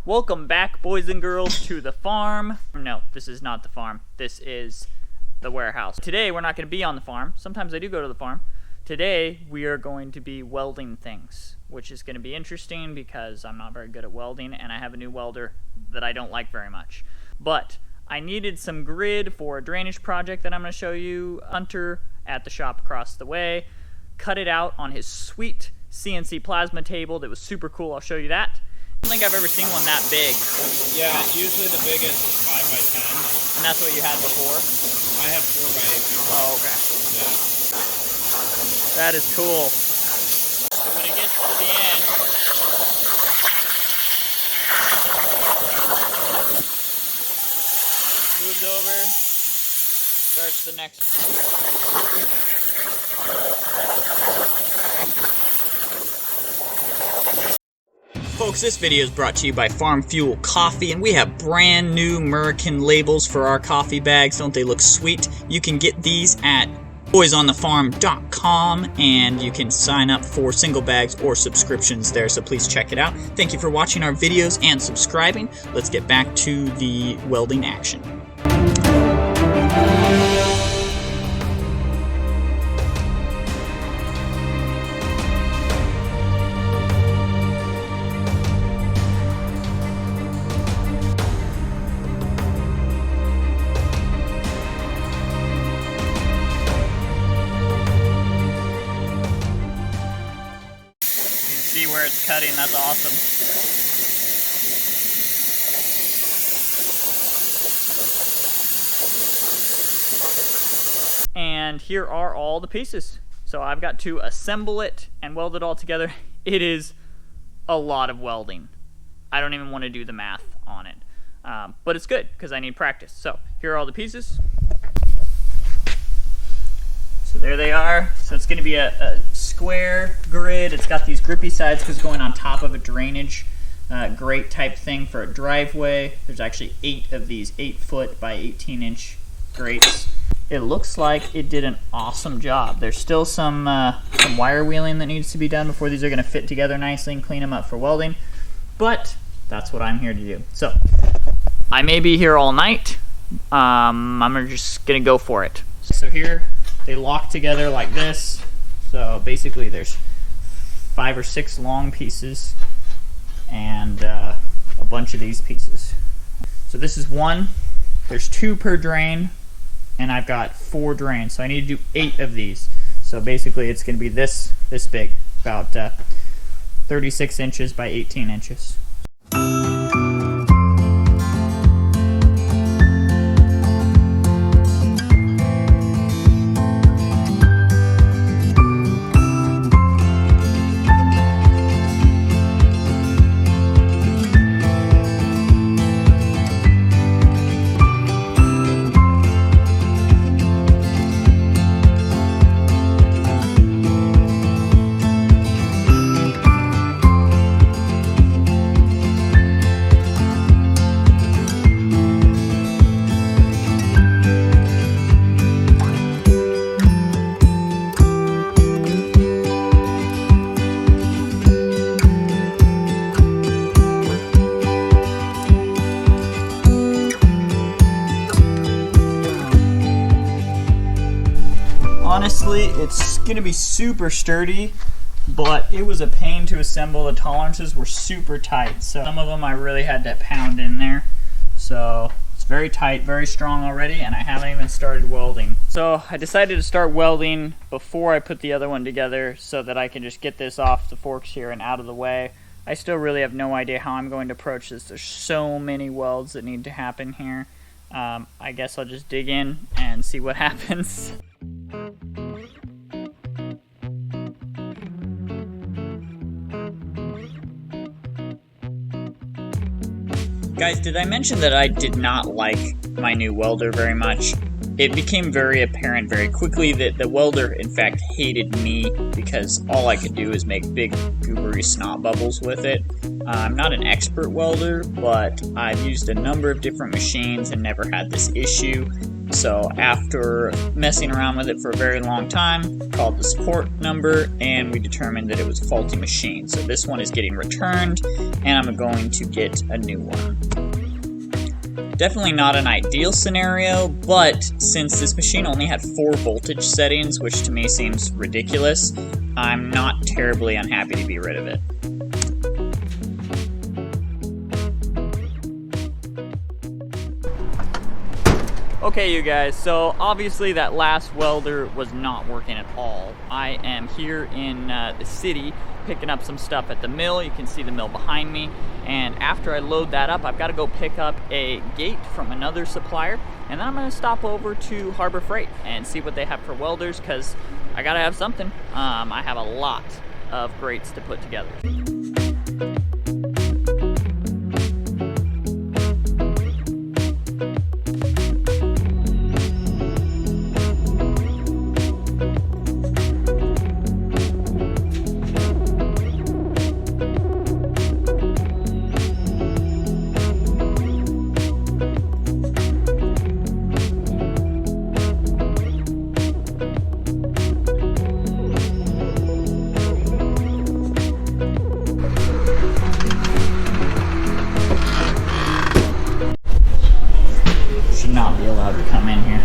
Welcome back, boys and girls, to the farm. No, this is not the farm. This is the warehouse. Today, we're not going to be on the farm. Sometimes I do go to the farm. Today, we are going to be welding things, which is going to be interesting because I'm not very good at welding, and I have a new welder that I don't like very much. But I needed some grid for a drainage project that I'm going to show you. Hunter at the shop across the way cut it out on his sweet CNC plasma table that was super cool. I'll show you that. I don't think I've ever seen one that big. Yeah, usually the biggest is 5 by 10. And that's what you had before? I had 4 by 8. Oh, okay. Yeah. That is cool. So when it gets to the end, it's moved over, starts the next one. Folks, this video is brought to you by Farm Fuel Coffee, and we have brand new American labels for our coffee bags. Don't they look sweet? You can get these at boysonthefarm.com, and you can sign up for single bags or subscriptions there, so please check it out. Thank you for watching our videos and subscribing. Let's get back to the welding action. See where it's cutting, that's awesome. And here are all the pieces. So I've got to assemble it and weld it all together. It is a lot of welding. I don't even want to do the math on it. But it's good because I need practice. So here are all the pieces. So there they are. So it's going to be a square grid. It's got these grippy sides because it's going on top of a drainage grate type thing for a driveway. There's actually 8 of these 8-foot by 18-inch grates. It looks like it did an awesome job. There's still some wire wheeling that needs to be done before these are going to fit together nicely and clean them up for welding. But that's what I'm here to do. So I may be here all night. I'm just going to go for it. So here they lock together like this. So basically there's 5 or 6 long pieces and a bunch of these pieces. So this is one. There's 2 per drain, and I've got 4 drains. So I need to do 8 of these. So basically it's going to be this big, about 36 inches by 18 inches. Honestly, it's going to be super sturdy, but it was a pain to assemble. The tolerances were super tight, so some of them I really had to pound in there. So it's very tight, very strong already, and I haven't even started welding. So I decided to start welding before I put the other one together so that I can just get this off the forks here and out of the way. I still really have no idea how I'm going to approach this. There's so many welds that need to happen here. I guess I'll just dig in and see what happens. Guys, did I mention that I did not like my new welder very much? It became very apparent very quickly that the welder, in fact, hated me because all I could do is make big, goobery snot bubbles with it. I'm not an expert welder, but I've used a number of different machines and never had this issue. So after messing around with it for a very long time, called the support number, and we determined that it was a faulty machine. So this one is getting returned, and I'm going to get a new one. Definitely not an ideal scenario, but since this machine only had 4 voltage settings, which to me seems ridiculous, I'm not terribly unhappy to be rid of it. Okay, you guys, so obviously that last welder was not working at all. I am here in the city picking up some stuff at the mill. You can see the mill behind me. And after I load that up, I've got to go pick up a gate from another supplier. And then I'm going to stop over to Harbor Freight and see what they have for welders, because I got to have something. I have a lot of grates to put together. Not be allowed to come in here.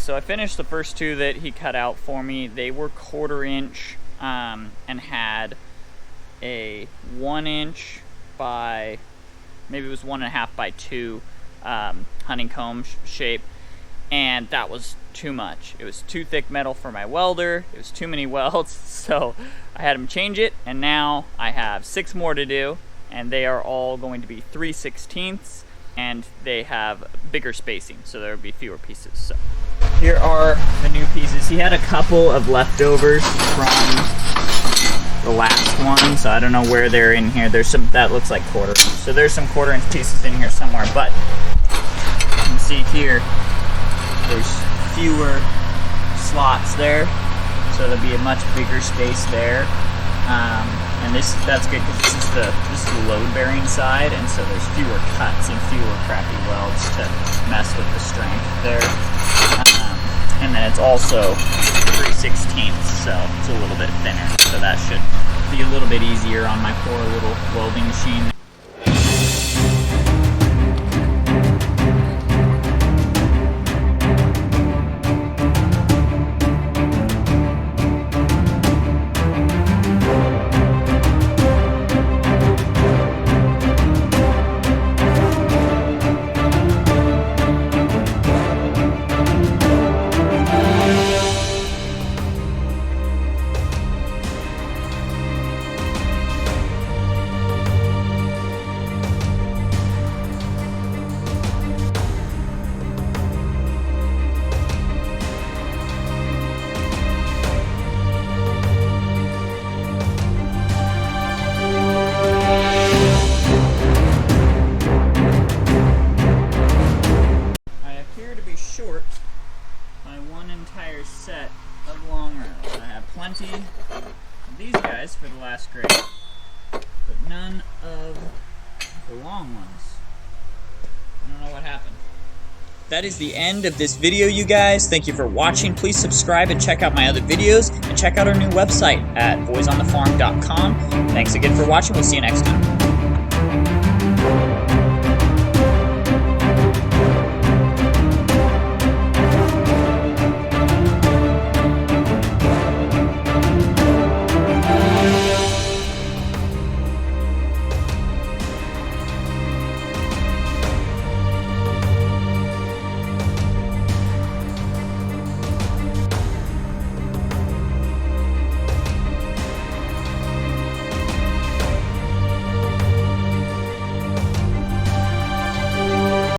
So I finished the first 2 that he cut out for me. They were 1/4 inch and had a 1 inch by, maybe it was 1.5 by 2 honeycomb shape, and that was too much. It was too thick metal for my welder. It was too many welds, so I had him change it, and now I have 6 more to do, and they are all going to be 3/16, and they have bigger spacing, so there will be fewer pieces. So here are the new pieces. He had a couple of leftovers from the last one, so I don't know where they're in here. There's some, that looks like 1/4 inch. So there's some 1/4 inch pieces in here somewhere, but you can see here, there's fewer slots there, so there'll be a much bigger space there. And that's good because this is the load-bearing side, and so there's fewer cuts and fewer crappy welds to mess with the strength there. And then it's also 3/16, so it's a little bit thinner, so that should be a little bit easier on my poor little welding machine. for the last grade, but none of the long ones. I don't know what happened. That is the end of this video, you guys. Thank you for watching. Please subscribe and check out my other videos, and check out our new website at boysonthefarm.com. Thanks again for watching. We'll see you next time.